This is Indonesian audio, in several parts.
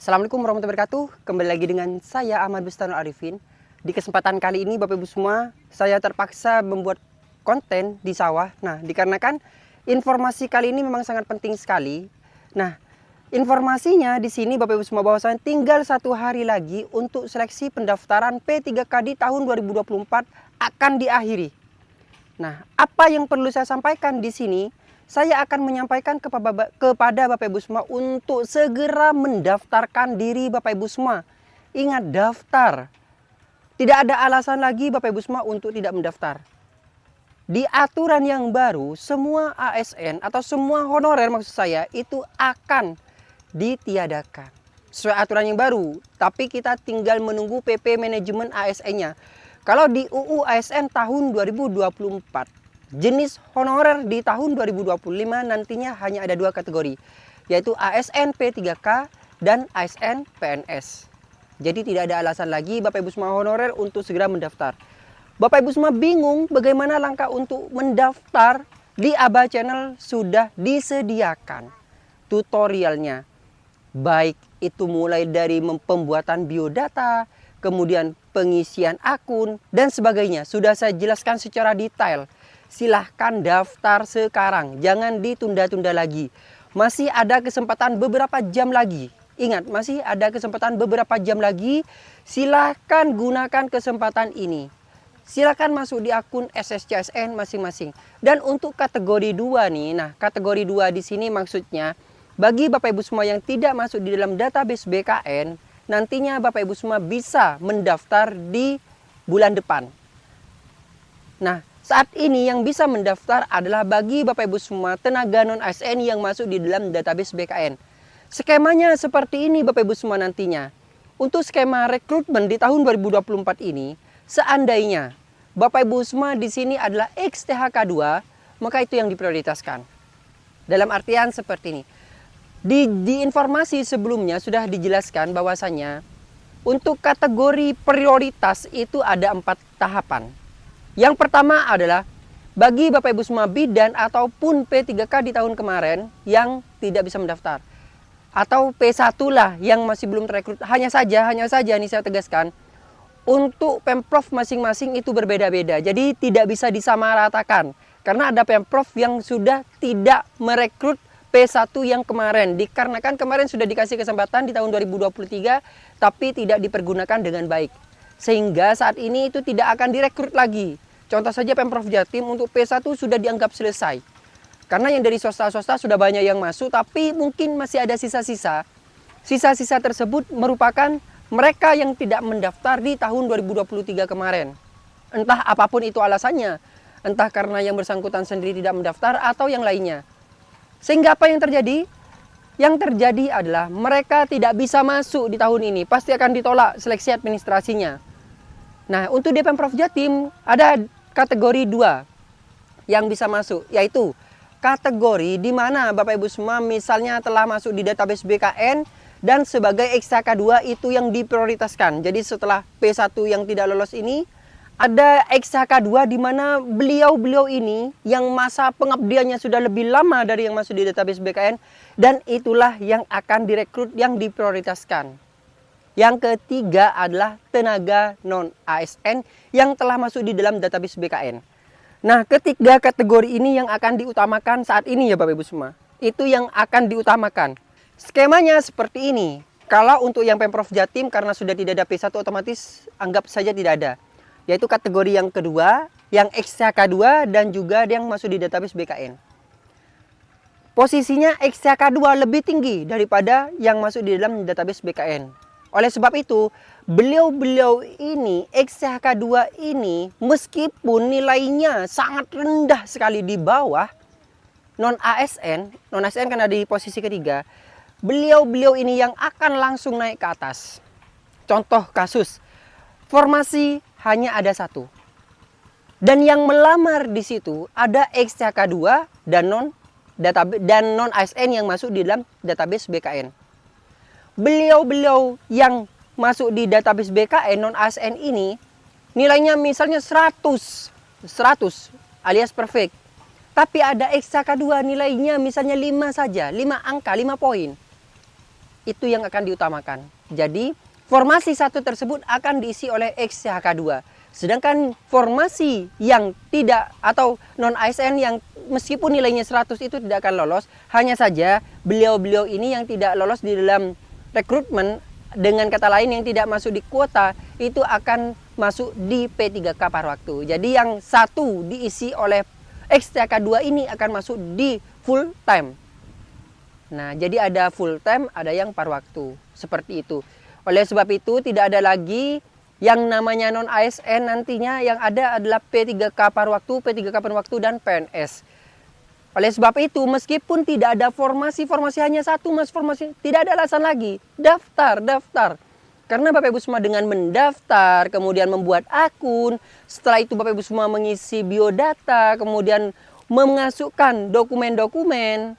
Assalamualaikum warahmatullahi wabarakatuh. Kembali lagi dengan saya Ahmad Bustanul Arifin. Di kesempatan kali ini Bapak Ibu semua, saya terpaksa membuat konten di sawah. Nah, dikarenakan informasi kali ini memang sangat penting sekali. Nah, informasinya di sini Bapak Ibu semua bahwasanya tinggal 1 hari lagi untuk seleksi pendaftaran P3K di tahun 2024 akan diakhiri. Nah, apa yang perlu saya sampaikan di sini? Saya akan menyampaikan kepada Bapak Ibu semua untuk segera mendaftarkan diri Bapak Ibu semua. Ingat, daftar. Tidak ada alasan lagi Bapak Ibu semua untuk tidak mendaftar. Di aturan yang baru, semua ASN atau semua honorer maksud saya itu akan ditiadakan. Sesuai aturan yang baru, tapi kita tinggal menunggu PP manajemen ASN-nya. Kalau di UU ASN tahun 2024, jenis honorer di tahun 2025 nantinya hanya ada 2 kategori, yaitu ASN P3K dan ASN PNS. Jadi tidak ada alasan lagi Bapak Ibu semua honorer untuk segera mendaftar. Bapak Ibu semua bingung bagaimana langkah untuk mendaftar? Di Aba Channel sudah disediakan tutorialnya. Baik itu mulai dari pembuatan biodata, kemudian pengisian akun dan sebagainya. Sudah saya jelaskan secara detail. Silahkan daftar sekarang, jangan ditunda-tunda lagi. Masih ada kesempatan beberapa jam lagi. Ingat, masih ada kesempatan beberapa jam lagi. Silahkan gunakan kesempatan ini. Silahkan masuk di akun SSCSN masing-masing. Dan untuk kategori 2 nih, nah kategori 2 di sini maksudnya bagi Bapak Ibu semua yang tidak masuk di dalam database BKN, nantinya Bapak Ibu semua bisa mendaftar di bulan depan. Nah, saat ini yang bisa mendaftar adalah bagi Bapak Ibu semua tenaga non-ASN yang masuk di dalam database BKN. Skemanya seperti ini Bapak Ibu semua nantinya. Untuk skema rekrutmen di tahun 2024 ini, seandainya Bapak Ibu semua di sini adalah ex-THK 2, maka itu yang diprioritaskan. Dalam artian seperti ini. Di informasi sebelumnya sudah dijelaskan bahwasanya untuk kategori prioritas itu ada 4 tahapan. Yang pertama adalah bagi Bapak Ibu semua bidan ataupun P3K di tahun kemarin yang tidak bisa mendaftar. Atau P1 lah yang masih belum terekrut. Hanya saja ini saya tegaskan, untuk Pemprov masing-masing itu berbeda-beda. Jadi tidak bisa disamaratakan. Karena ada Pemprov yang sudah tidak merekrut P1 yang kemarin. Dikarenakan kemarin sudah dikasih kesempatan di tahun 2023, tapi tidak dipergunakan dengan baik. Sehingga saat ini itu tidak akan direkrut lagi. Contoh saja Pemprov Jatim untuk P1 sudah dianggap selesai. Karena yang dari swasta-swasta sudah banyak yang masuk, tapi mungkin masih ada sisa-sisa. Sisa-sisa tersebut merupakan mereka yang tidak mendaftar di tahun 2023 kemarin. Entah apapun itu alasannya. Entah karena yang bersangkutan sendiri tidak mendaftar atau yang lainnya. Sehingga apa yang terjadi? Yang terjadi adalah mereka tidak bisa masuk di tahun ini. Pasti akan ditolak seleksi administrasinya. Nah, untuk di Pemprov Jatim ada kategori 2 yang bisa masuk, yaitu kategori di mana Bapak Ibu semua misalnya telah masuk di database BKN dan sebagai XHK2 itu yang diprioritaskan. Jadi setelah P1 yang tidak lolos ini, ada XHK2 di mana beliau-beliau ini yang masa pengabdiannya sudah lebih lama dari yang masuk di database BKN, dan itulah yang akan direkrut, yang diprioritaskan. Yang ketiga adalah tenaga non-ASN yang telah masuk di dalam database BKN. Nah, ketiga kategori ini yang akan diutamakan saat ini ya Bapak Ibu semua. Itu yang akan diutamakan. Skemanya seperti ini. Kalau untuk yang Pemprov Jatim karena sudah tidak ada P1 otomatis anggap saja tidak ada. Yaitu kategori yang kedua, yang XHK2 dan juga yang masuk di database BKN. Posisinya XHK2 lebih tinggi daripada yang masuk di dalam database BKN. Oleh sebab itu, beliau-beliau ini, XHK2 ini, meskipun nilainya sangat rendah sekali di bawah non-ASN kan ada di posisi ketiga, beliau-beliau ini yang akan langsung naik ke atas. Contoh kasus, formasi hanya ada 1. Dan yang melamar di situ ada XHK2 dan non-ASN yang masuk di dalam database BKN. Beliau-beliau yang masuk di database BKN non-ASN ini nilainya misalnya 100 alias perfect. Tapi ada XHK2 nilainya misalnya 5 saja, 5 angka, 5 poin. itu yang akan diutamakan. Jadi formasi 1 tersebut akan diisi oleh XCHK2. Sedangkan formasi yang tidak atau non-ASN yang meskipun nilainya 100 itu tidak akan lolos. Hanya saja beliau-beliau ini yang tidak lolos di dalam rekrutmen, dengan kata lain yang tidak masuk di kuota, itu akan masuk di P3K paruh waktu. Jadi yang 1 diisi oleh XCHK2 ini akan masuk di full time. Nah, jadi ada full time, ada yang paruh waktu. Seperti itu. Oleh sebab itu tidak ada lagi yang namanya non-ASN nantinya, yang ada adalah P3K paruh waktu, P3K paruh waktu, dan PNS. Oleh sebab itu meskipun tidak ada formasi hanya 1 mas, formasi tidak ada alasan lagi. Daftar. Karena Bapak Ibu semua dengan mendaftar, kemudian membuat akun, setelah itu Bapak Ibu semua mengisi biodata, kemudian memasukkan dokumen-dokumen,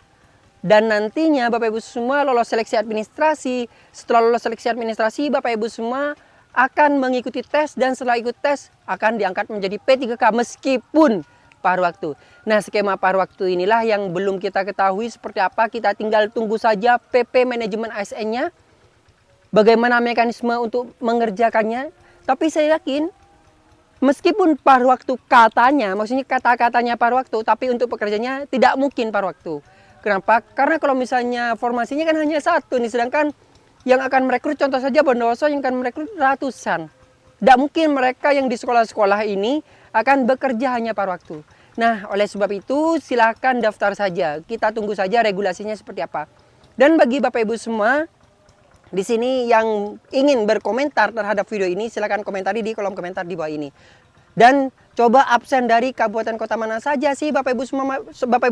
dan nantinya Bapak Ibu semua lolos seleksi administrasi. Setelah lolos seleksi administrasi, Bapak Ibu semua akan mengikuti tes, dan setelah ikut tes akan diangkat menjadi P3K meskipun paruh waktu. Nah, skema paruh waktu inilah yang belum kita ketahui seperti apa. Kita tinggal tunggu saja PP manajemen ASN-nya, bagaimana mekanisme untuk mengerjakannya. Tapi saya yakin meskipun paruh waktu katanya, maksudnya kata-katanya paruh waktu, tapi untuk pekerjanya tidak mungkin paruh waktu. Kenapa? Karena kalau misalnya formasinya kan hanya 1 nih, sedangkan yang akan merekrut contoh saja Bondowoso yang akan merekrut ratusan. Tidak mungkin mereka yang di sekolah-sekolah ini akan bekerja hanya paruh waktu. Nah, oleh sebab itu silakan daftar saja. Kita tunggu saja regulasinya seperti apa. Dan bagi Bapak Ibu semua di sini yang ingin berkomentar terhadap video ini, silakan komentari di kolom komentar di bawah ini. Dan coba absen dari kabupaten kota mana saja sih Bapak Ibu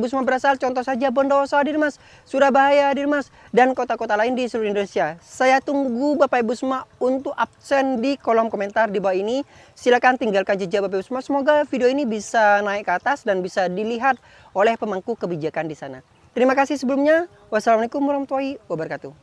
semua berasal. Contoh saja Bondowoso hadir mas, Surabaya hadir mas, dan kota-kota lain di seluruh Indonesia. Saya tunggu Bapak Ibu semua untuk absen di kolom komentar di bawah ini. Silakan tinggalkan jejak Bapak Ibu semua. Semoga video ini bisa naik ke atas dan bisa dilihat oleh pemangku kebijakan di sana. Terima kasih sebelumnya. Wassalamualaikum warahmatullahi wabarakatuh.